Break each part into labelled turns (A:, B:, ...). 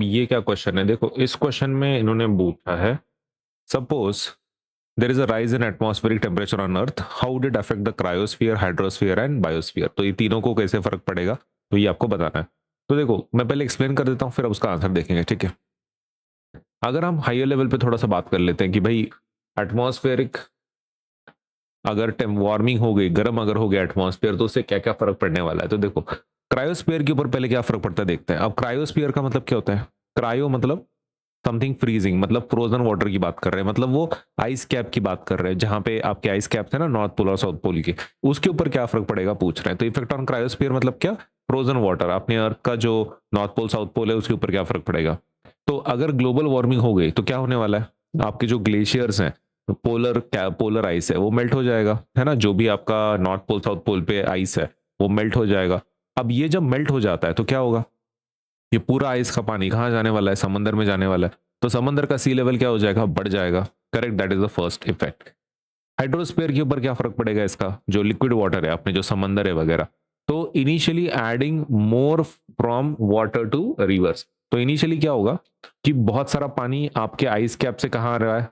A: ये क्या क्वेश्चन है, देखो इस क्वेश्चन में इन्होंने पूछा है, suppose there is a rise in atmospheric temperature on earth, how did affect the cryosphere, hydrosphere and biosphere. तो ये तीनों को कैसे फर्क पड़ेगा, तो ये आपको बताना है। तो देखो मैं पहले एक्सप्लेन कर देता हूँ, फिर उसका आंसर देखेंगे, ठीक है। अगर हम हाइयर लेवल पे थोड़ा सा बात कर लेते हैं कि भाई एटमॉस्फेरिक अगर वार्मिंग हो गई, गर्म अगर हो गया एटमॉस्फेयर, तो उससे क्या क्या फर्क पड़ने वाला है। तो देखो क्रायोस्फीयर के ऊपर पहले क्या फर्क पड़ता है देखते हैं। अब क्रायोस्फीयर का मतलब क्या होता है, क्रायो मतलब समथिंग फ्रीजिंग, मतलब फ्रोजन वाटर की बात कर रहे हैं, मतलब वो आइस कैप की बात कर रहे हैं, जहां पे आपके आइस कैप थे ना नॉर्थ पोल और साउथ पोल के, उसके ऊपर क्या फर्क पड़ेगा पूछ रहे हैं। तो इफेक्ट ऑन क्रायोस्फीयर मतलब क्या, फ्रोजन वाटर, अपने अर्थ का जो नॉर्थ पोल साउथ पोल है उसके ऊपर क्या फर्क पड़ेगा। तो अगर ग्लोबल वार्मिंग हो गई तो क्या होने वाला है, आपके जो ग्लेशियर्स हैं, पोलर आइस है वो मेल्ट हो जाएगा, है ना, जो भी आपका नॉर्थ पोल साउथ पोल पे आइस है वो मेल्ट हो जाएगा। अब ये जब मेल्ट हो जाता है तो क्या होगा, ये पूरा आइस का पानी कहाँ जाने वाला है, समंदर में जाने वाला है। तो समंदर का सी लेवल क्या हो जाएगा, बढ़ जाएगा। Correct, that is the first effect. Hydrosphere के ऊपर क्या फर्क पड़ेगा इसका, जो लिक्विड वाटर है अपने जो समंदर है वगैरह, तो initially adding more from water to rivers. तो इनिशियली क्या होगा कि बहुत सारा पानी आपके आइस कैप से कहाँ आ रहा है,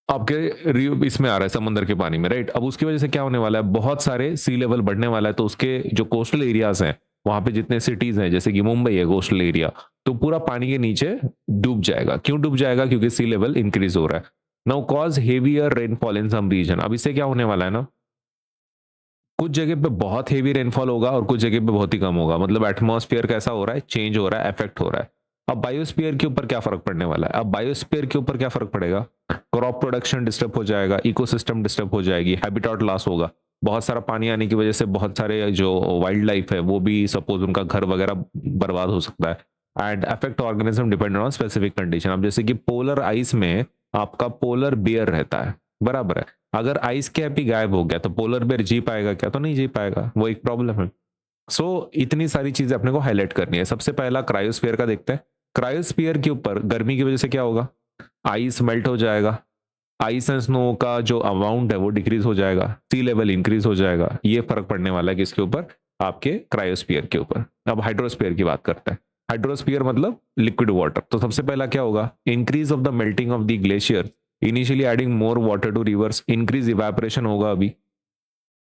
A: आपके इसमें आ रहा है समंदर के पानी में, राइट। अब उसकी वजह से क्या होने वाला है, बहुत सारे सी लेवल बढ़ने वाला है, तो उसके जो कोस्टल एरियाज हैं वहां पे जितने सिटीज हैं, जैसे कि मुंबई है कोस्टल एरिया, तो पूरा पानी के नीचे डूब जाएगा। क्यों डूब जाएगा, क्योंकि सी लेवल इंक्रीज हो रहा है। Now cause heavier rainfall in some region. अब इससे क्या होने वाला है ना, कुछ जगह पे बहुत हेवी रेनफॉल होगा और कुछ जगह पे बहुत ही कम होगा, मतलब एटमॉस्फेयर कैसा हो रहा है, चेंज हो रहा है, इफेक्ट हो रहा है। अब बायोस्फीयर के ऊपर क्या फर्क पड़ने वाला है, अब बायोस्फीयर के ऊपर क्या फर्क पड़ेगा, क्रॉप प्रोडक्शन डिस्टर्ब हो जाएगा, इकोसिस्टम डिस्टर्ब हो जाएगी, हैबिटेट लॉस होगा। बहुत सारा पानी आने की वजह से बहुत सारे जो वाइल्ड लाइफ है वो भी सपोज उनका घर वगैरह बर्बाद हो सकता है। And affect organism depend on specific condition. अब जैसे कि पोलर आइस में आपका पोलर बियर रहता है, बराबर है। अगर आइस कैप ही गायब हो गया तो पोलर बेयर जी पाएगा क्या, तो नहीं जी पाएगा, वो एक प्रॉब्लम है। इतनी सारी चीजें अपने को हाईलाइट करनी है। सबसे पहला क्रायोस्फीयर का देखते हैं। क्रायोस्फीयर के ऊपर गर्मी की वजह से क्या होगा, आइस मेल्ट हो जाएगा, आइस एंड स्नो का जो अमाउंट है वो डिक्रीज हो जाएगा, सी लेवल इंक्रीज हो जाएगा। ये फर्क पड़ने वाला है किसके ऊपर, आपके क्रायोस्फीयर के ऊपर। अब हाइड्रोस्फीयर की बात करते हैं। हाइड्रोस्फीयर मतलब लिक्विड वाटर। तो सबसे पहला क्या होगा, increase of the melting of the glacier, initially adding more water to rivers, increase evaporation होगा। अभी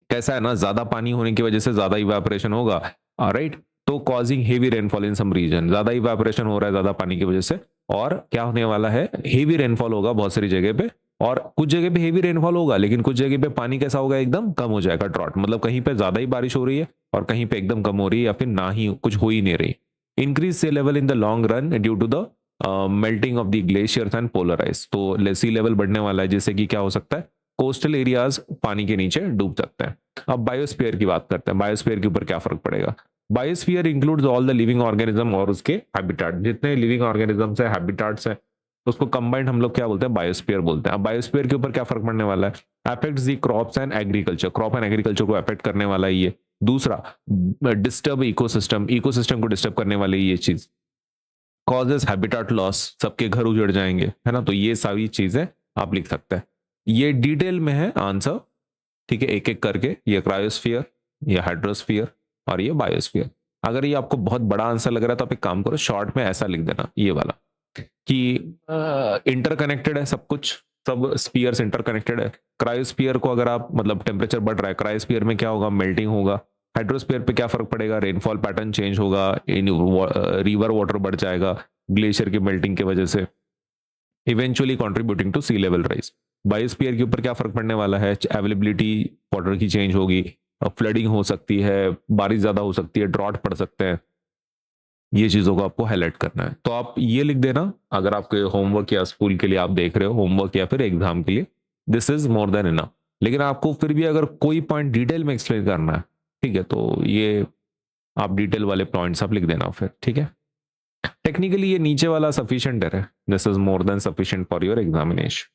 A: कैसा है ना, ज्यादा पानी होने की वजह से ज्यादा इवेपोरेशन होगा, राइट। तो causing heavy rainfall in some region, ज्यादा इवेपोरेशन हो रहा है ज्यादा पानी की वजह से, और क्या होने वाला है, हेवी रेनफॉल होगा बहुत सारी जगह पे। और कुछ जगह पे हेवी रेनफॉल होगा लेकिन कुछ जगह पे पानी कैसा होगा, एकदम कम हो जाएगा, ड्रॉट, मतलब कहीं पे ज्यादा ही बारिश हो रही है और कहीं पे एकदम कम हो रही है या फिर ना ही कुछ हो ही नहीं रही। Increase sea level in the long run due to the melting of the glaciers and polar ice. तो सी लेवल बढ़ने वाला है जिससे कि क्या हो सकता है, कोस्टल एरियाज पानी के नीचे डूब सकते हैं। अब बायोस्फीयर की बात करते हैं। बायोस्फीयर के ऊपर क्या फर्क पड़ेगा, biosphere includes all the living organism और उसके हैबिटेट, जितने लिविंग ऑर्गेनिजम्स है, हैबिटेट्स है, उसको कंबाइंड हम लोग क्या बोलते हैं, बायोस्फीयर बोलते हैं। अब बायोस्फीयर के ऊपर क्या फर्क पड़ने वाला है, affects the crops and agriculture, crop and agriculture को अफेक्ट करने वाला है ये। दूसरा, डिस्टर्ब इकोसिस्टम, इकोसिस्टम को डिस्टर्ब करने वाली ये चीज। कॉजेस हैबिटेट लॉस, सबके घर उजड़ जाएंगे, है ना। तो ये सारी चीजें आप लिख सकते हैं। ये डिटेल में है आंसर, ठीक है, एक एक करके, ये क्रायोस्फीयर, ये हाइड्रोस्फीयर और ये बायोस्फीयर। अगर ये आपको बहुत बड़ा आंसर लग रहा है तो आप एक काम करो, शॉर्ट में ऐसा लिख देना ये वाला कि इंटरकनेक्टेड है सब कुछ, सब स्पीयर्स इंटरकनेक्टेड है। क्रायोस्फीयर को अगर आप मतलब टेम्परेचर बढ़ रहा है, क्रायोस्फीयर में क्या होगा, मेल्टिंग होगा। हाइड्रोस्फीयर पे क्या फर्क पड़ेगा, रेनफॉल पैटर्न चेंज होगा, इन रिवर वाटर बढ़ जाएगा ग्लेशियर की मेल्टिंग की वजह से, eventually contributing to sea level rise. Biosphere के ऊपर क्या फर्क पड़ने वाला है, अवेलेबिलिटी वाटर की चेंज होगी, फ्लडिंग हो सकती है, बारिश ज्यादा हो सकती है, ड्रॉट पड़ सकते हैं। ये चीजों को आपको हाईलाइट करना है। तो आप ये लिख देना अगर आपके होमवर्क या स्कूल के लिए आप देख रहे हो, होमवर्क या फिर एग्जाम के लिए, this is more than enough. लेकिन आपको फिर भी अगर कोई पॉइंट डिटेल में एक्सप्लेन करना है, ठीक है, तो ये आप डिटेल वाले पॉइंट्स आप लिख देना फिर, ठीक है। टेक्निकली ये नीचे वाला सफिशिएंट है, this is more than sufficient for your examination.